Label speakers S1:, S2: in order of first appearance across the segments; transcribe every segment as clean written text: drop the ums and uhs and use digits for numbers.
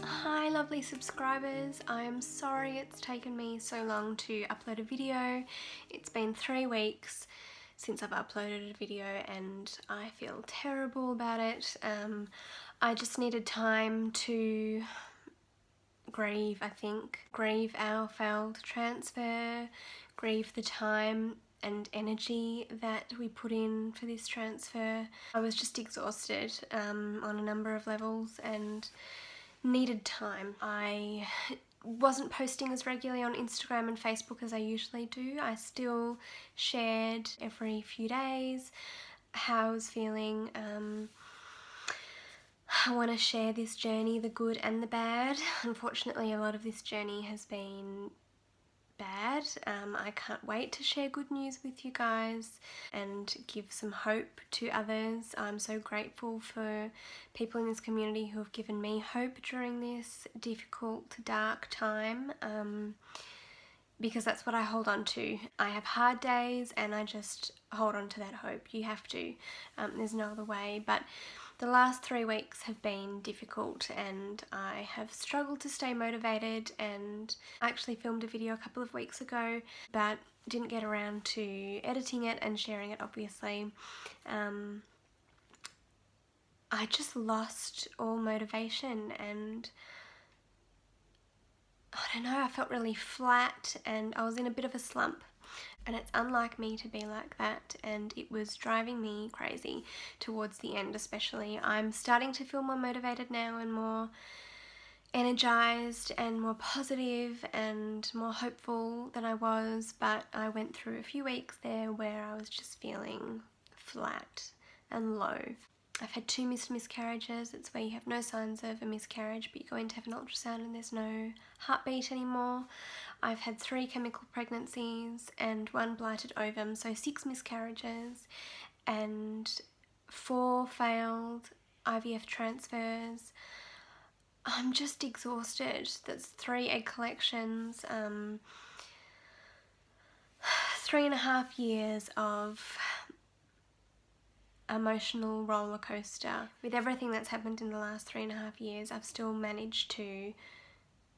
S1: Hi lovely subscribers, I'm sorry it's taken me so long to upload a video. It's been 3 weeks since I've uploaded a video and I feel terrible about it. I just needed time to grieve, I think. Grieve our failed transfer, grieve the time and energy that we put in for this transfer. I was just exhausted on a number of levels and needed time. I wasn't posting as regularly on Instagram and Facebook as I usually do. I still shared every few days how I was feeling. I want to share this journey, the good and the bad. Unfortunately, a lot of this journey has been bad. I can't wait to share good news with you guys and give some hope to others. I'm so grateful for people in this community who have given me hope during this difficult, dark time, because that's what I hold on to. I have hard days and I just hold on to that hope. You have to. There's no other way. But the last 3 weeks have been difficult and I have struggled to stay motivated, and I actually filmed a video a couple of weeks ago but didn't get around to editing it and sharing it, obviously. I just lost all motivation and I don't know, I felt really flat and I was in a bit of a slump. And it's unlike me to be like that, and it was driving me crazy towards the end especially. I'm starting to feel more motivated now and more energized and more positive and more hopeful than I was, but I went through a few weeks there where I was just feeling flat and low. I've had 2 missed miscarriages. It's where you have no signs of a miscarriage but you go in to have an ultrasound and there's no heartbeat anymore. I've had 3 chemical pregnancies and 1 blighted ovum, so 6 miscarriages and 4 failed IVF transfers. I'm just exhausted. That's 3 egg collections, 3.5 years of emotional roller coaster. With everything that's happened in the last 3.5 years, I've still managed to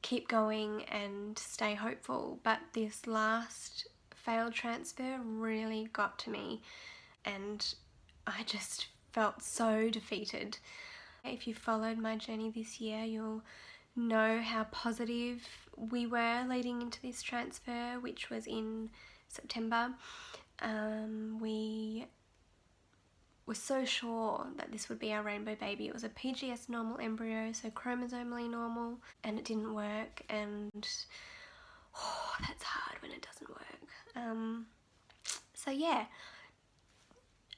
S1: keep going and stay hopeful, but this last failed transfer really got to me and I just felt so defeated. If you followed my journey this year, you'll know how positive we were leading into this transfer, which was in September. We were so sure that this would be our rainbow baby. It was a PGS normal embryo, so chromosomally normal, and it didn't work, and that's hard when it doesn't work. So yeah,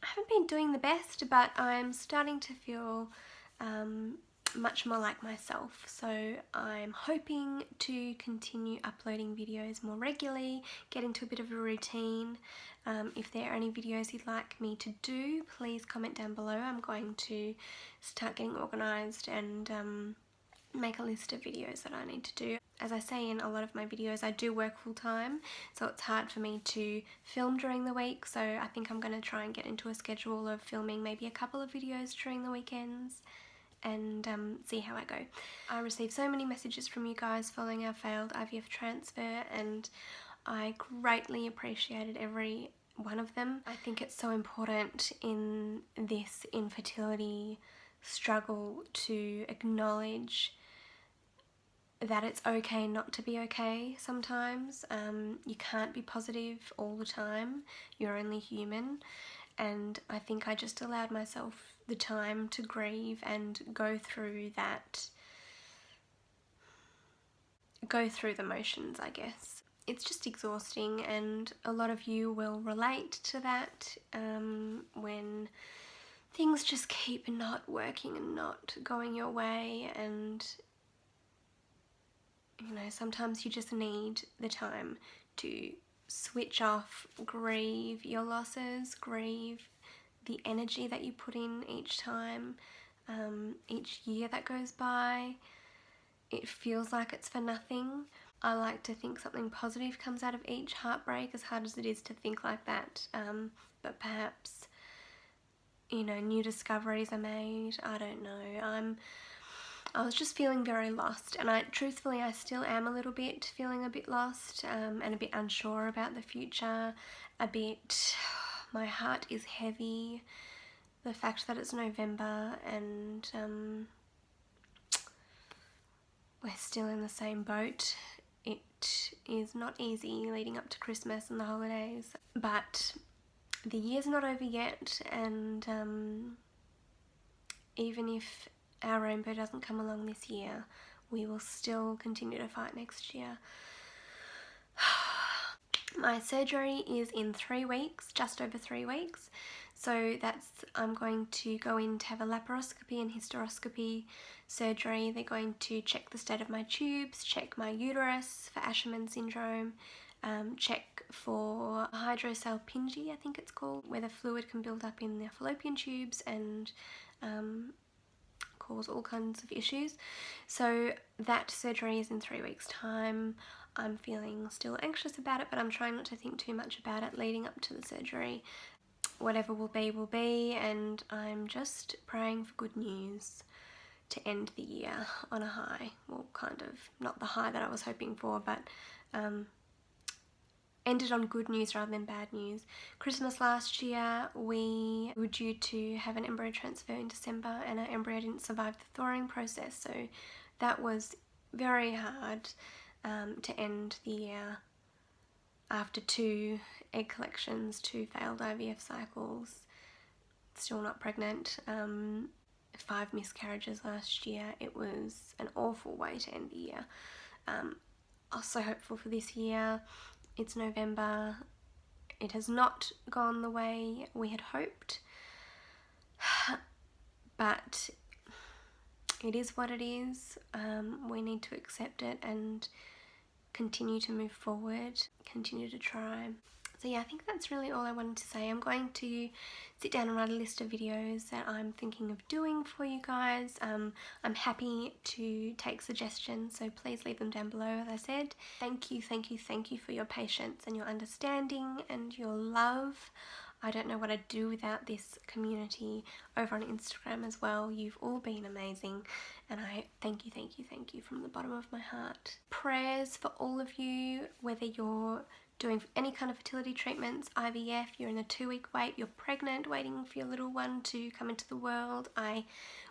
S1: I haven't been doing the best, but I'm starting to feel much more like myself, so I'm hoping to continue uploading videos more regularly, get into a bit of a routine. If there are any videos you'd like me to do, please comment down below. I'm going to start getting organised and make a list of videos that I need to do. As I say in a lot of my videos, I do work full time, so it's hard for me to film during the week, so I think I'm going to try and get into a schedule of filming maybe a couple of videos during the weekends and see how I go. I received so many messages from you guys following our failed IVF transfer and I greatly appreciated every one of them. I think it's so important in this infertility struggle to acknowledge that it's okay not to be okay sometimes. You can't be positive all the time. You're only human. And I think I just allowed myself the time to grieve and go through the motions, I guess. It's just exhausting, and a lot of you will relate to that when things just keep not working and not going your way, and you know, sometimes you just need the time to switch off, grieve your losses, grieve the energy that you put in each time, each year that goes by. It feels like it's for nothing. I like to think something positive comes out of each heartbreak, as hard as it is to think like that, but perhaps you know, new discoveries are made. I don't know. I was just feeling very lost, and truthfully I still am a little bit feeling a bit lost, and a bit unsure about the future, my heart is heavy. The fact that it's November and we're still in the same boat. It is not easy leading up to Christmas and the holidays, but the year's not over yet, and even if our rainbow doesn't come along this year, we will still continue to fight next year. My surgery is in 3 weeks, just over 3 weeks. So I'm going to go in to have a laparoscopy and hysteroscopy surgery. They're going to check the state of my tubes, check my uterus for Asherman syndrome, check for hydrosalpingia, I think it's called, where the fluid can build up in the fallopian tubes and cause all kinds of issues. So that surgery is in 3 weeks' time. I'm feeling still anxious about it, but I'm trying not to think too much about it leading up to the surgery. Whatever will be, and I'm just praying for good news to end the year on a high. Well, kind of, not the high that I was hoping for, but ended on good news rather than bad news. Christmas last year, we were due to have an embryo transfer in December, and our embryo didn't survive the thawing process, so that was very hard to end the year after 2 egg collections, 2 failed IVF cycles, still not pregnant, 5 miscarriages last year. It was an awful way to end the year. I'm so hopeful for this year. It's November. It has not gone the way we had hoped, but it is what it is. We need to accept it and continue to move forward, continue to try. So yeah, I think that's really all I wanted to say. I'm going to sit down and write a list of videos that I'm thinking of doing for you guys. I'm happy to take suggestions, so please leave them down below, as I said. Thank you for your patience and your understanding and your love. I don't know what I'd do without this community over on Instagram as well. You've all been amazing, and I thank you from the bottom of my heart. Prayers for all of you, whether you're doing any kind of fertility treatments, IVF, you're in a 2-week wait, you're pregnant, waiting for your little one to come into the world. I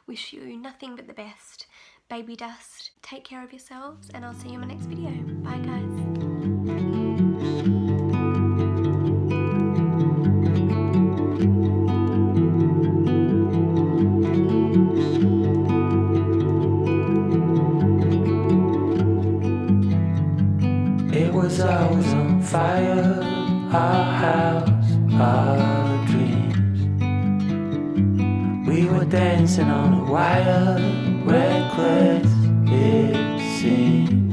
S1: wish you nothing but the best. Baby dust. Take care of yourselves, and I'll see you in my next video. Bye guys.
S2: I was on fire, our house, our dreams. We were dancing on a wire, reckless it seemed.